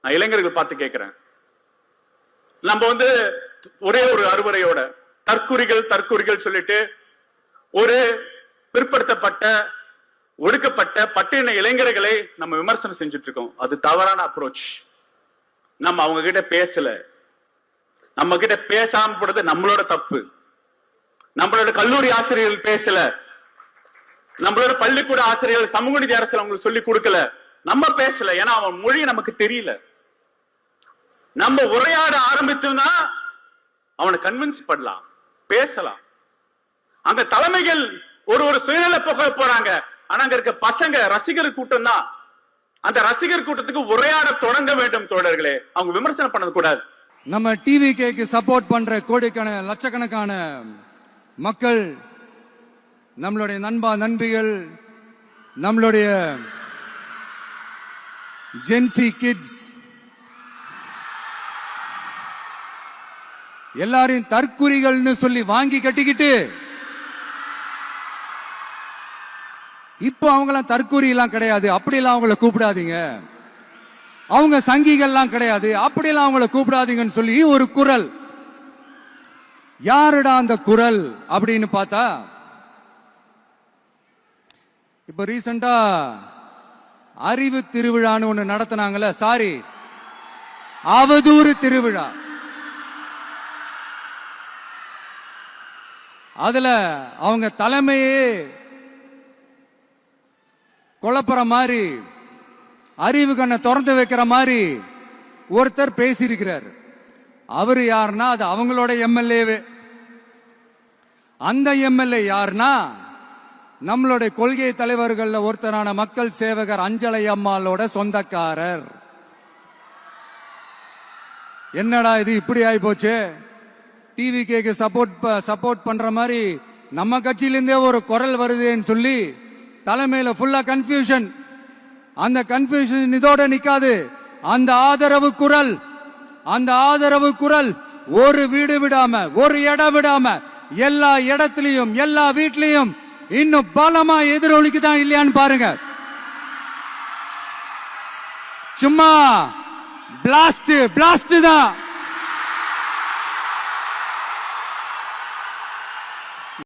நான் இளைஞர்கள் பார்த்து கேட்கிறேன். நம்ம ஒரே ஒரு அறுவரையோட தற்குறிகள் சொல்லிட்டு ஒரு பிற்படுத்தப்பட்ட ஒடுக்கப்பட்ட பட்டின இளைஞர்களை நம்ம விமர்சனம் செஞ்சுட்டு இருக்கோம். அது தவறான அப்ரோச். நம்ம அவங்க கிட்ட பேசல, நம்ம கிட்ட பேசாம போறது நம்மளோட தப்பு. நம்மளோட கல்லூரி ஆசிரியர்கள் பேசல, நம்மளோட பள்ளிக்கூட ஆசிரியர்கள் சமூக நீதி அரசியல் அவங்களுக்கு சொல்லி கொடுக்கல, நம்ம பேசல. ஏன்னா அவன் மொழி நமக்கு தெரியல. நம்ம உரையாட ஆரம்பித்தோம்னா அவனை கன்வின்ஸ் பண்ணலாம், பேசலாம். அந்த தலைமைகள் ஒரு சுயநல போக போறாங்க. ஆனா அங்க இருக்க பசங்க ரசிகர் கூட்டம் தான். அந்த ரசிகர் கூட்டத்துக்கு உரையாட தொடங்க வேண்டும் தோழர்களே. அவங்க விமர்சனம் பண்ணது கூடாது. நம்ம டிவிகேக்கு சப்போர்ட் பண்ற கோடிக்கான லட்சக்கணக்கான மக்கள், நம்மளுடைய நண்பிகள், நம்மளுடைய ஜென்சி கிட்ஸ் எல்லாரையும் தற்குறிகள்னு சொல்லி வாங்கி கட்டிக்கிட்டு இப்ப அவங்களாம் தற்குறி எல்லாம் கிடையாது, அப்படியெல்லாம் அவங்கள கூப்பிடாதீங்க. அவங்க சங்கிகள்லாம் கிடையாது, அப்படியெல்லாம் அவங்கள கூப்பிடாதீங்கன்னு சொல்லி ஒரு குரல். யாருடா அந்த குரல் அப்படின்னு பார்த்தா, இப்ப ரீசெண்டா அறிவு திருவிழான்னு ஒண்ணு நடத்தினாங்கல்ல, சாரி அவதூறு திருவிழா. அதுல அவங்க தலைமையே குழப்பற மாதிரி, அறிவு கண்ணை திறந்து வைக்கிற மாதிரி ஒருத்தர் பேசியிருக்கிறார். அவரு யாருன்னா அது அவங்களோட எம்எல்ஏவே. அந்த எம்எல்ஏ யாருன்னா நம்மளுடைய கொள்கை தலைவர்கள் ஒருத்தரான மக்கள் சேவகர் அஞ்சலை அம்மாளோட சொந்தக்காரர். என்னடா இது இப்படி ஆகி போச்சு? டிவிகேக்கு சப்போர்ட் பண்ற மாதிரி நம்ம கட்சியிலிருந்தே ஒரு குரல் வருதுன்னு சொல்லி தலைமையில ஃபுல்லா கன்ஃபியூஷன். அந்த கன்ஃபியூஷன் இதோட நிக்காது. அந்த ஆதரவு குரல் ஒரு வீடு விடாம, ஒரு இடம் விடாம, எல்லா இடத்திலையும், எல்லா வீட்லயும் இன்னும் பலமா எதிரொலிக்குதான் இல்லையான்னு பாருங்க. சும்மா பிளாஸ்ட் தான்.